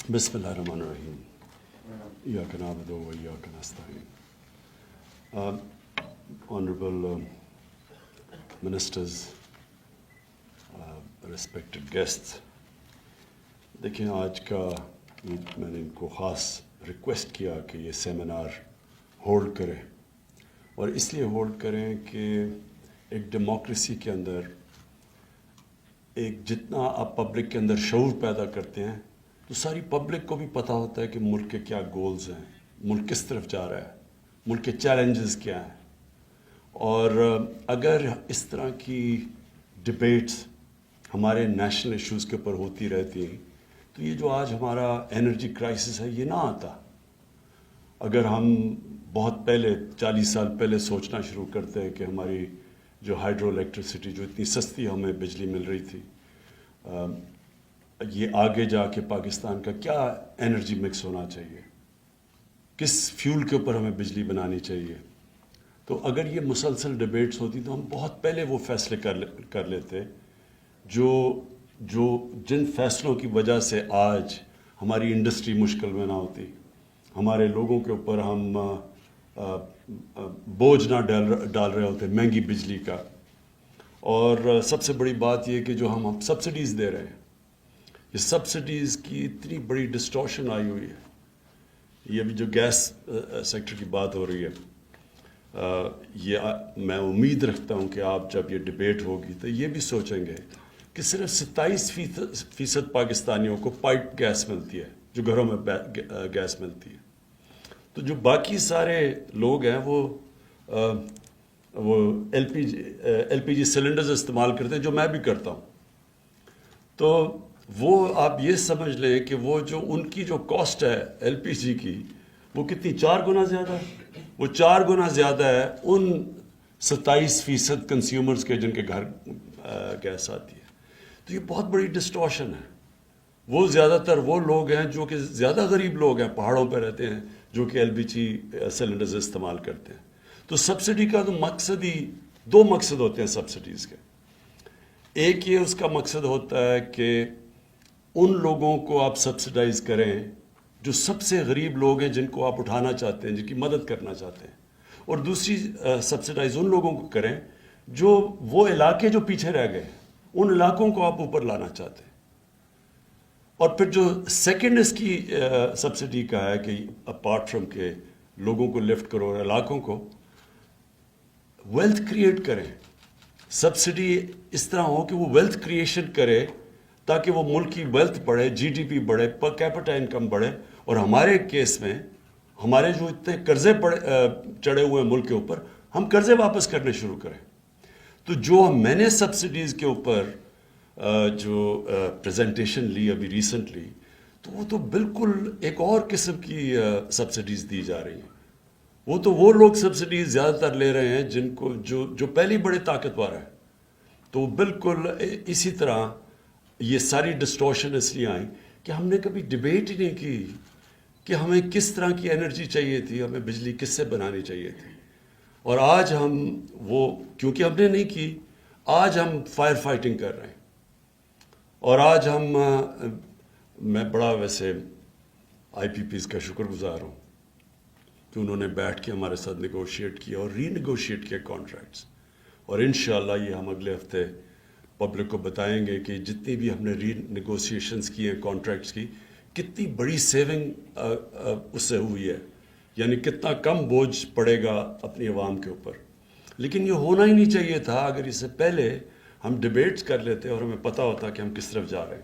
بسم اللہ الرحمن الرحیم ایاک نعبد و ایاک نستعین. Honorable ministers, respected guests, دیکھیں آج کا میں نے ان کو خاص ریکویسٹ کیا کہ یہ سیمینار ہولڈ کریں، اور اس لیے ہولڈ کریں کہ ایک ڈیموکریسی کے اندر ایک جتنا آپ پبلک کے اندر شعور پیدا کرتے ہیں تو ساری پبلک کو بھی پتہ ہوتا ہے کہ ملک کے کیا گولز ہیں، ملک کس طرف جا رہا ہے، ملک کے چیلنجز کیا ہیں. اور اگر اس طرح کی ڈبیٹس ہمارے نیشنل ایشوز کے اوپر ہوتی رہتی ہیں تو یہ جو آج ہمارا انرجی کرائسس ہے یہ نہ آتا. اگر ہم بہت پہلے 40 سال پہلے سوچنا شروع کرتے ہیں کہ ہماری جو ہائیڈرو الیکٹریسٹی جو اتنی سستی ہمیں بجلی مل رہی تھی، یہ آگے جا کے پاکستان کا کیا انرجی مکس ہونا چاہیے، کس فیول کے اوپر ہمیں بجلی بنانی چاہیے، تو اگر یہ مسلسل ڈیبیٹس ہوتی تو ہم بہت پہلے وہ فیصلے کر لیتے جو جن فیصلوں کی وجہ سے آج ہماری انڈسٹری مشکل میں نہ ہوتی، ہمارے لوگوں کے اوپر ہم بوجھ نہ ڈال رہے ہوتے مہنگی بجلی کا. اور سب سے بڑی بات یہ کہ جو ہم سبسڈیز دے رہے ہیں، یہ سبسڈیز کی اتنی بڑی ڈسٹورشن آئی ہوئی ہے. یہ ابھی جو گیس سیکٹر کی بات ہو رہی ہے، یہ میں امید رکھتا ہوں کہ آپ جب یہ ڈیبیٹ ہوگی تو یہ بھی سوچیں گے کہ صرف 27% پاکستانیوں کو پائپ گیس ملتی ہے، جو گھروں میں گیس ملتی ہے. تو جو باقی سارے لوگ ہیں وہ ایل پی جی سلنڈرز استعمال کرتے ہیں، جو میں بھی کرتا ہوں. تو وہ آپ یہ سمجھ لیں کہ وہ جو ان کی جو کاسٹ ہے ایل پی جی کی، وہ کتنی 4 گنا زیادہ ہے. وہ 4 گنا زیادہ ہے ان 27% کنزیومرز کے جن کے گھر گیس آتی ہے. تو یہ بہت بڑی ڈسٹورشن ہے. وہ زیادہ تر وہ لوگ ہیں جو کہ زیادہ غریب لوگ ہیں، پہاڑوں پہ رہتے ہیں، جو کہ ایل پی جی سلنڈرز استعمال کرتے ہیں. تو سبسڈی کا تو مقصد ہی 2 مقصد ہوتے ہیں سبسڈیز کے. ایک یہ اس کا مقصد ہوتا ہے کہ ان لوگوں کو آپ سبسڈائز کریں جو سب سے غریب لوگ ہیں، جن کو آپ اٹھانا چاہتے ہیں، جن کی مدد کرنا چاہتے ہیں. اور دوسری سبسڈائز ان لوگوں کو کریں جو وہ علاقے جو پیچھے رہ گئے، ان علاقوں کو آپ اوپر لانا چاہتے ہیں. اور پھر جو سیکنڈ اس کی سبسڈی کا ہے کہ اپارٹ فرام کے لوگوں کو لفٹ کرو اور علاقوں کو ویلتھ کریٹ کریں. سبسڈی اس طرح ہو کہ وہ ویلتھ کریشن کرے تاکہ وہ ملک کی ویلتھ بڑھے، جی ڈی پی بڑھے، پر کیپٹا انکم بڑھے. اور ہمارے کیس میں ہمارے جو اتنے قرضے چڑھے ہوئے ہیں ملک کے اوپر، ہم قرضے واپس کرنے شروع کریں. تو جو میں نے سبسڈیز کے اوپر جو پریزنٹیشن لی ابھی ریسنٹلی، تو وہ تو بالکل ایک اور قسم کی سبسڈیز دی جا رہی ہیں. وہ تو وہ لوگ سبسڈیز زیادہ تر لے رہے ہیں جن کو جو پہلی بڑے طاقتور ہیں. تو بالکل اسی طرح یہ ساری ڈسٹورشن اس لیے آئیں کہ ہم نے کبھی ڈیبیٹ ہی نہیں کی کہ ہمیں کس طرح کی انرجی چاہیے تھی، ہمیں بجلی کس سے بنانی چاہیے تھی. اور آج ہم وہ کیونکہ ہم نے نہیں کی، آج ہم فائر فائٹنگ کر رہے ہیں. اور آج میں بڑا ویسے آئی پی پیز کا شکر گزار ہوں کہ انہوں نے بیٹھ کے ہمارے ساتھ نیگوشیٹ کیا اور ری نیگوشیٹ کیا کانٹریکٹس. اور انشاءاللہ یہ ہم اگلے ہفتے پبلک کو بتائیں گے کہ جتنی بھی ہم نے ری نیگوسیشنز کی ہیں کانٹریکٹس کی، کتنی بڑی سیونگ اس سے ہوئی ہے، یعنی کتنا کم بوجھ پڑے گا اپنی عوام کے اوپر. لیکن یہ ہونا ہی نہیں چاہیے تھا اگر اس سے پہلے ہم ڈیبیٹس کر لیتے اور ہمیں پتہ ہوتا کہ ہم کس طرف جا رہے ہیں.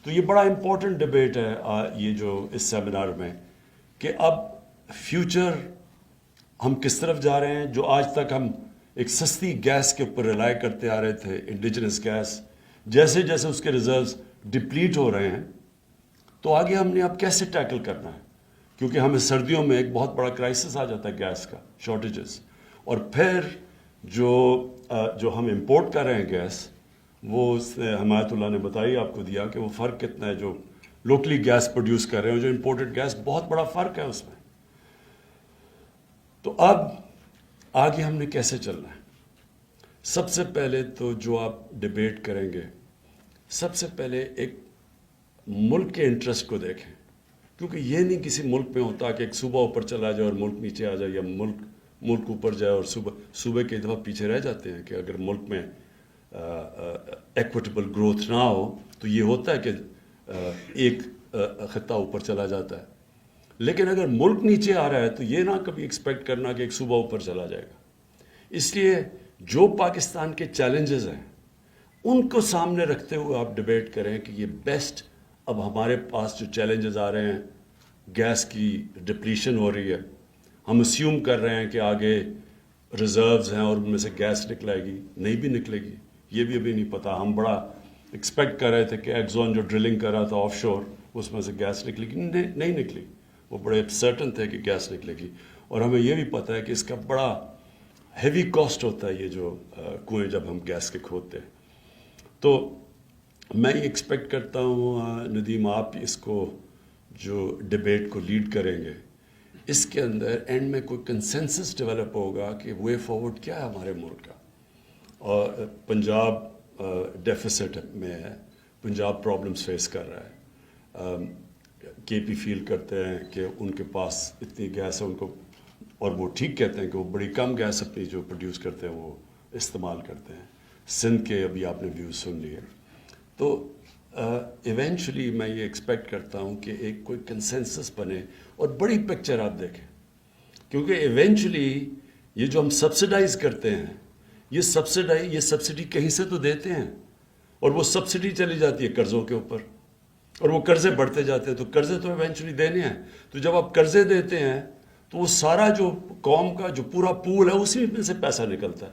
تو یہ بڑا امپورٹنٹ ڈیبیٹ ہے یہ جو اس سیمینار میں، کہ اب فیوچر ہم کس طرف جا رہے ہیں. جو آج تک ہم ایک سستی گیس کے اوپر ریلائی کرتے آ رہے تھے، انڈیجنس گیس، جیسے جیسے اس کے ریزروز ڈپلیٹ ہو رہے ہیں، تو آگے ہم نے اب کیسے ٹیکل کرنا ہے. کیونکہ ہمیں سردیوں میں ایک بہت بڑا کرائسس آ جاتا ہے گیس کا، شارٹیجز. اور پھر جو ہم امپورٹ کر رہے ہیں گیس، وہ اس نے حمایت اللہ نے بتائی آپ کو دیا کہ وہ فرق کتنا ہے. جو لوکلی گیس پروڈیوس کر رہے ہیں جو امپورٹڈ گیس، بہت بڑا فرق ہے اس میں. تو اب آگے ہم نے کیسے چلنا ہے؟ سب سے پہلے تو جو آپ ڈیبیٹ کریں گے، سب سے پہلے ایک ملک کے انٹرسٹ کو دیکھیں کیونکہ یہ نہیں کسی ملک میں ہوتا کہ ایک صوبہ اوپر چلا جائے اور ملک نیچے آ جائے، یا ملک اوپر جائے اور صوبے کئی دفعہ پیچھے رہ جاتے ہیں. کہ اگر ملک میں ایکویٹیبل گروتھ نہ ہو تو یہ ہوتا ہے کہ ایک خطہ اوپر چلا جاتا ہے. لیکن اگر ملک نیچے آ رہا ہے تو یہ نہ کبھی ایکسپیکٹ کرنا کہ ایک صوبہ اوپر چلا جائے گا. اس لیے جو پاکستان کے چیلنجز ہیں ان کو سامنے رکھتے ہوئے آپ ڈیبیٹ کریں کہ یہ بیسٹ. اب ہمارے پاس جو چیلنجز آ رہے ہیں، گیس کی ڈپلیشن ہو رہی ہے، ہم اسیوم کر رہے ہیں کہ آگے ریزروز ہیں اور ان میں سے گیس نکلے گی، نہیں بھی نکلے گی، یہ بھی ابھی نہیں پتا. ہم بڑا ایکسپیکٹ کر رہے تھے کہ ایکزون جو ڈرلنگ کر رہا تھا آف شور اس میں سے گیس نکلے گی، نہیں نکلی. وہ بڑے سرٹن تھے کہ گیس نکلے گی. اور ہمیں یہ بھی پتہ ہے کہ اس کا بڑا ہیوی کاسٹ ہوتا ہے یہ جو کنویں جب ہم گیس کے کھودتے ہیں. تو میں یہ ایکسپیکٹ کرتا ہوں ندیم، آپ اس کو جو ڈیبیٹ کو لیڈ کریں گے، اس کے اندر اینڈ میں کوئی کنسنسس ڈیولپ ہوگا کہ وے فارورڈ کیا ہے ہمارے ملک کا. اور پنجاب ڈیفیسٹ میں ہے، پنجاب پرابلمس فیس کر رہا ہے. کے پی فیل کرتے ہیں کہ ان کے پاس اتنی گیس ہے ان کو، اور وہ ٹھیک کہتے ہیں کہ وہ بڑی کم گیس اپنی جو پروڈیوس کرتے ہیں وہ استعمال کرتے ہیں. سندھ کے ابھی آپ نے ویوز سن لیے. تو ایونچولی میں یہ ایکسپیکٹ کرتا ہوں کہ ایک کوئی کنسنسس بنے اور بڑی پکچر آپ دیکھیں. کیونکہ ایونچولی یہ جو ہم سبسڈائز کرتے ہیں، یہ سبسڈی کہیں سے تو دیتے ہیں، اور وہ سبسڈی چلی جاتی ہے قرضوں کے اوپر، اور وہ قرضے بڑھتے جاتے ہیں. تو قرضے تو ایونچولی دینے ہیں. تو جب آپ قرضے دیتے ہیں تو وہ سارا جو قوم کا جو پورا پول ہے اسی میں سے پیسہ نکلتا ہے.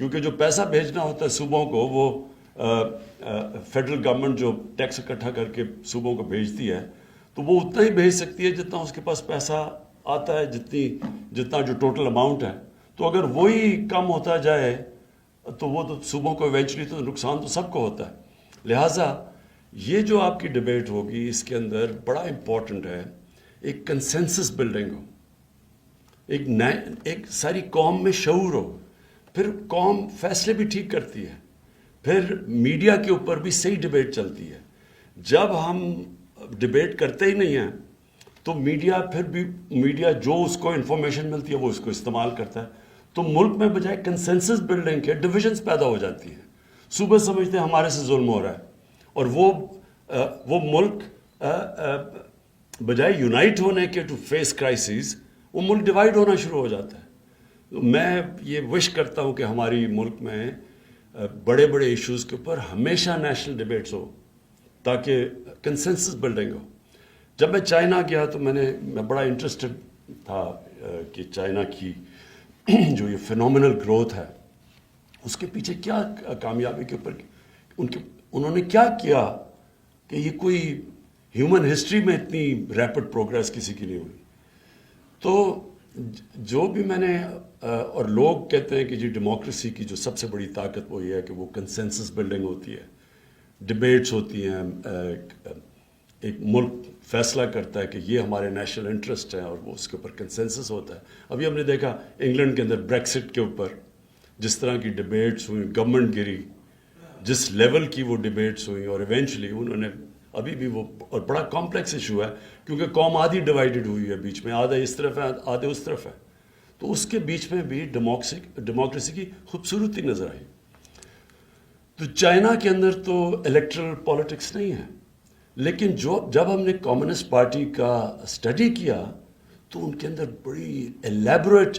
کیونکہ جو پیسہ بھیجنا ہوتا ہے صوبوں کو، وہ فیڈرل گورنمنٹ جو ٹیکس اکٹھا کر کے صوبوں کو بھیجتی ہے، تو وہ اتنا ہی بھیج سکتی ہے جتنا اس کے پاس پیسہ آتا ہے، جتنا جو ٹوٹل اماؤنٹ ہے. تو اگر وہی کم ہوتا جائے تو وہ تو صوبوں کو ایونچولی تو نقصان تو سب کو ہوتا ہے. لہٰذا یہ جو آپ کی ڈیبیٹ ہوگی اس کے اندر بڑا امپورٹنٹ ہے ایک کنسنسس بلڈنگ ہو، ایک ساری قوم میں شعور ہو. پھر قوم فیصلے بھی ٹھیک کرتی ہے، پھر میڈیا کے اوپر بھی صحیح ڈیبیٹ چلتی ہے. جب ہم ڈیبیٹ کرتے ہی نہیں ہیں تو میڈیا جو اس کو انفارمیشن ملتی ہے وہ اس کو استعمال کرتا ہے. تو ملک میں بجائے کنسنسس بلڈنگ کے ڈویژنز پیدا ہو جاتی ہیں. صوبے سمجھتے ہیں ہمارے سے ظلم ہو رہا ہے، اور وہ ملک بجائے یونائٹ ہونے کے ٹو فیس کرائسز، وہ ملک ڈیوائیڈ ہونا شروع ہو جاتا ہے. میں یہ وش کرتا ہوں کہ ہماری ملک میں بڑے بڑے ایشوز کے اوپر ہمیشہ نیشنل ڈیبیٹس ہو تاکہ کنسنسس بلڈنگ ہو. جب میں چائنا گیا تو میں بڑا انٹرسٹڈ تھا کہ چائنا کی جو یہ فینومینل گروتھ ہے اس کے پیچھے کیا کامیابی کے اوپر انہوں نے کیا کیا کہ یہ کوئی ہیومن ہسٹری میں اتنی ریپڈ پروگریس کسی کی نہیں ہوئی. تو جو بھی میں نے اور لوگ کہتے ہیں کہ جی ڈیموکریسی کی جو سب سے بڑی طاقت وہ یہ ہے کہ وہ کنسنسس بلڈنگ ہوتی ہے، ڈیبیٹس ہوتی ہیں، ایک ملک فیصلہ کرتا ہے کہ یہ ہمارے نیشنل انٹرسٹ ہیں اور وہ اس کے اوپر کنسنسس ہوتا ہے. ابھی ہم نے دیکھا انگلینڈ کے اندر بریکسٹ کے اوپر جس طرح کی ڈیبیٹس ہوئیں، گورنمنٹ گری، جس لیول کی وہ ڈیبیٹس ہوئیں، اور ایونچولی انہوں نے ابھی بھی وہ، اور بڑا کمپلیکس ایشو ہے کیونکہ قوم آدھی ڈیوائیڈڈ ہوئی ہے، بیچ میں آدھے اس طرف ہے آدھے اس طرف ہے. تو اس کے بیچ میں بھی ڈیموکریسی کی خوبصورتی نظر آئی. تو چائنا کے اندر تو الیکٹرل پالیٹکس نہیں ہے، لیکن جب ہم نے کمیونسٹ پارٹی کا اسٹڈی کیا تو ان کے اندر بڑی ایلیبریٹ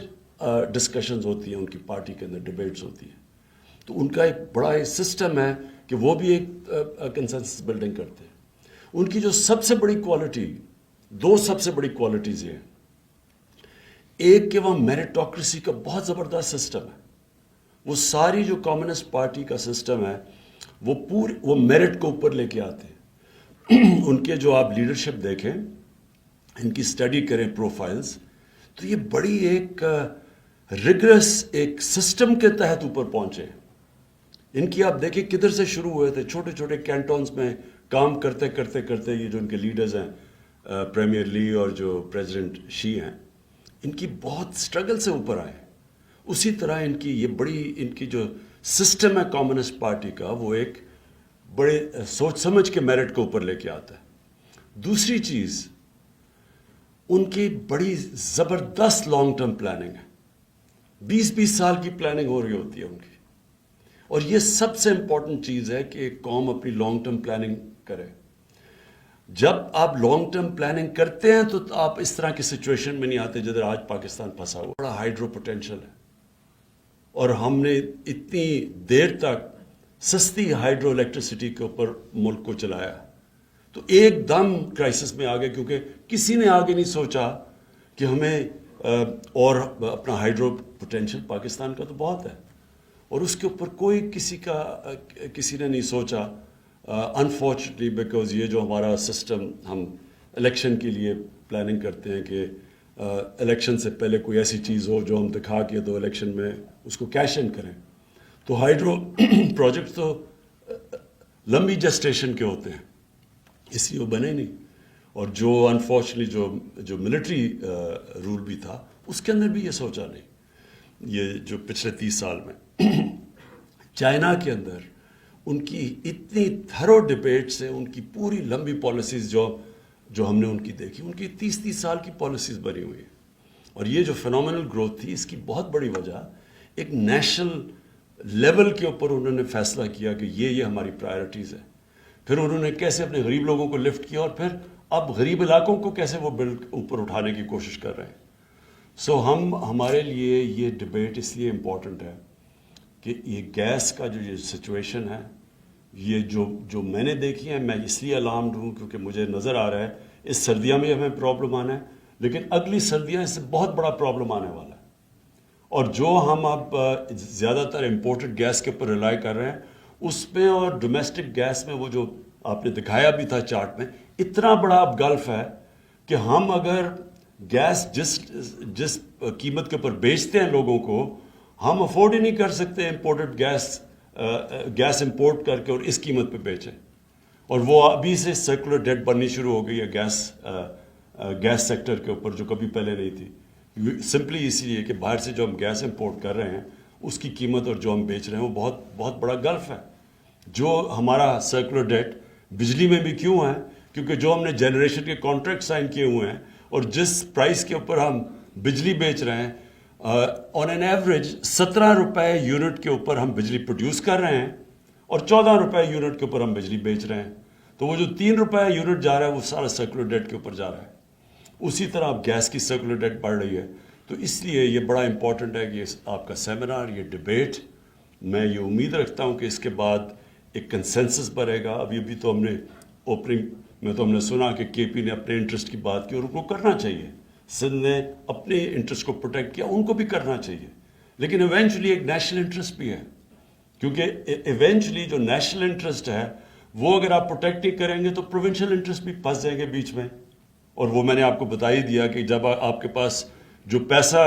ڈسکشنز ہوتی ہیں، ان کی پارٹی کے اندر ڈیبیٹس ہوتی ہیں. تو ان کا ایک بڑا سسٹم ہے کہ وہ بھی ایک کنسنسس بلڈنگ کرتے ہیں. ان کی جو سب سے بڑی کوالٹی، دو سب سے بڑی کوالٹیز یہ ہیں. ایک کہ وہ میریٹوکریسی کا بہت زبردست سسٹم ہے. وہ ساری جو کمیونسٹ پارٹی کا سسٹم ہے وہ میرٹ کو اوپر لے کے آتے ہیں. ان کے جو آپ لیڈرشپ دیکھیں، ان کی اسٹڈی کریں پروفائلز، تو یہ بڑی ایک ریگرس ایک سسٹم کے تحت اوپر پہنچے ہیں. ان کی آپ دیکھیں کدھر سے شروع ہوئے تھے، چھوٹے چھوٹے کینٹونز میں کام کرتے کرتے کرتے یہ جو ان کے لیڈرز ہیں پریمیئر لی اور جو پریزیڈنٹ شی ہیں، ان کی بہت سٹرگل سے اوپر آئے. اسی طرح ان کی جو سسٹم ہے کمیونسٹ پارٹی کا، وہ ایک بڑے سوچ سمجھ کے میرٹ کو اوپر لے کے آتا ہے. دوسری چیز ان کی بڑی زبردست لانگ ٹرم پلاننگ ہے. 20 سال کی پلاننگ ہو رہی ہوتی ہے ان کی. اور یہ سب سے امپورٹنٹ چیز ہے کہ ایک قوم اپنی لانگ ٹرم پلاننگ کرے. جب آپ لانگ ٹرم پلاننگ کرتے ہیں تو آپ اس طرح کی سچویشن میں نہیں آتے جدھر آج پاکستان پھنسا ہوا. بڑا ہائیڈرو پوٹینشل ہے اور ہم نے اتنی دیر تک سستی ہائیڈرو الیکٹریسٹی کے اوپر ملک کو چلایا تو ایک دم کرائسس میں آ گئے کیونکہ کسی نے آگے نہیں سوچا کہ ہمیں اور اپنا ہائیڈرو پوٹینشل پاکستان کا تو بہت ہے اور اس کے اوپر کوئی کسی نے نہیں سوچا. انفارچونیٹلی بیکاز یہ جو ہمارا سسٹم ہم الیکشن کے لیے پلاننگ کرتے ہیں کہ الیکشن سے پہلے کوئی ایسی چیز ہو جو ہم دکھا کے تو الیکشن میں اس کو کیش ان کریں. تو ہائیڈرو پروجیکٹ تو لمبی جسٹیشن کے ہوتے ہیں اس لیے وہ بنے نہیں. اور جو انفارچونیٹلی جو ملٹری رول بھی تھا اس کے اندر بھی یہ سوچا نہیں. یہ جو پچھلے 30 سال میں چائنا کے اندر ان کی اتنی تھرو ڈبیٹ سے ان کی پوری لمبی پالیسیز جو ہم نے ان کی دیکھی ان کی 30 سال کی پالیسیز بنی ہوئی ہیں. اور یہ جو فینومینل گروتھ تھی اس کی بہت بڑی وجہ ایک نیشنل لیول کے اوپر انہوں نے فیصلہ کیا کہ یہ ہماری پرائرٹیز ہے. پھر انہوں نے کیسے اپنے غریب لوگوں کو لفٹ کیا اور پھر اب غریب علاقوں کو کیسے وہ بلڈ اوپر اٹھانے کی کوشش کر رہے ہیں. سو ہمارے لیے یہ ڈبیٹ اس لیے امپورٹنٹ ہے کہ یہ گیس کا جو یہ سچویشن ہے یہ جو میں نے دیکھی ہے میں اس لیے الارمڈ ہوں کیونکہ مجھے نظر آ رہا ہے اس سردیاں میں ہمیں پرابلم آنا ہے لیکن اگلی سردیاں اس سے بہت بڑا پرابلم آنے والا ہے. اور جو ہم اب زیادہ تر امپورٹڈ گیس کے اوپر ریلائی کر رہے ہیں اس میں اور ڈومیسٹک گیس میں وہ جو آپ نے دکھایا بھی تھا چارٹ میں اتنا بڑا اب گلف ہے کہ ہم اگر گیس جس قیمت کے اوپر بیچتے ہیں لوگوں کو ہم افورڈ ہی نہیں کر سکتے امپورٹڈ گیس امپورٹ کر کے اور اس قیمت پہ بیچیں. اور وہ ابھی سے سرکولر ڈیٹ بننی شروع ہو گئی ہے گیس سیکٹر کے اوپر جو کبھی پہلے نہیں تھی. سمپلی اسی لیے کہ باہر سے جو ہم گیس امپورٹ کر رہے ہیں اس کی قیمت اور جو ہم بیچ رہے ہیں وہ بہت بہت بڑا گلف ہے. جو ہمارا سرکولر ڈیٹ بجلی میں بھی کیوں ہے کیونکہ جو ہم نے جنریشن کے کانٹریکٹ سائن کیے ہوئے ہیں اور جس پرائس کے اوپر ہم بجلی بیچ رہے ہیں آن این ایوریج 17 روپے یونٹ کے اوپر ہم بجلی پروڈیوس کر رہے ہیں اور 14 روپے یونٹ کے اوپر ہم بجلی بیچ رہے ہیں. تو وہ جو 3 روپے یونٹ جا رہا ہے وہ سارا سرکولر ڈیٹ کے اوپر جا رہا ہے. اسی طرح اب گیس کی سرکولر ڈیٹ بڑھ رہی ہے. تو اس لیے یہ بڑا امپورٹنٹ ہے کہ آپ کا سیمینار یہ ڈبیٹ میں یہ امید رکھتا ہوں کہ اس کے بعد ایک کنسنسس بنے گا. ابھی تو ہم نے اوپننگ میں تو ہم نے سنا کہ کے پی نے اپنے انٹرسٹ کی بات کی اور ان کو کرنا چاہیے. سندھ نے اپنے انٹرسٹ کو پروٹیکٹ کیا ان کو بھی کرنا چاہیے لیکن ایونچولی ایک نیشنل انٹرسٹ بھی ہے کیونکہ ایونچولی جو نیشنل انٹرسٹ ہے وہ اگر آپ پروٹیکٹ نہیں کریں گے تو پروونشل انٹرسٹ بھی پھنس جائیں گے بیچ میں. اور وہ میں نے آپ کو بتا ہی دیا کہ جب آپ کے پاس جو پیسہ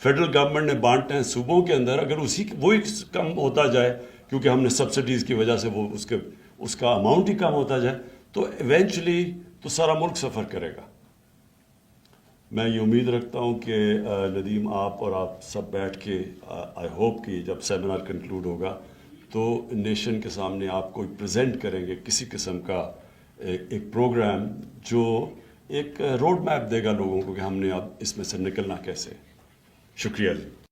فیڈرل گورنمنٹ نے بانٹنا ہے صوبوں کے اندر اگر وہی کم ہوتا جائے کیونکہ ہم نے سبسڈیز کی وجہ سے وہ اس کا اماؤنٹ ہی کم ہوتا جائے تو ایونچولی تو سارا ملک سفر کرے گا. میں یہ امید رکھتا ہوں کہ ندیم آپ اور آپ سب بیٹھ کے آئی ہوپ کہ جب سیمینار کنکلوڈ ہوگا تو نیشن کے سامنے آپ کو پریزنٹ کریں گے کسی قسم کا ایک پروگرام جو ایک روڈ میپ دے گا لوگوں کو کہ ہم نے اب اس میں سے نکلنا کیسے. شکریہ جی.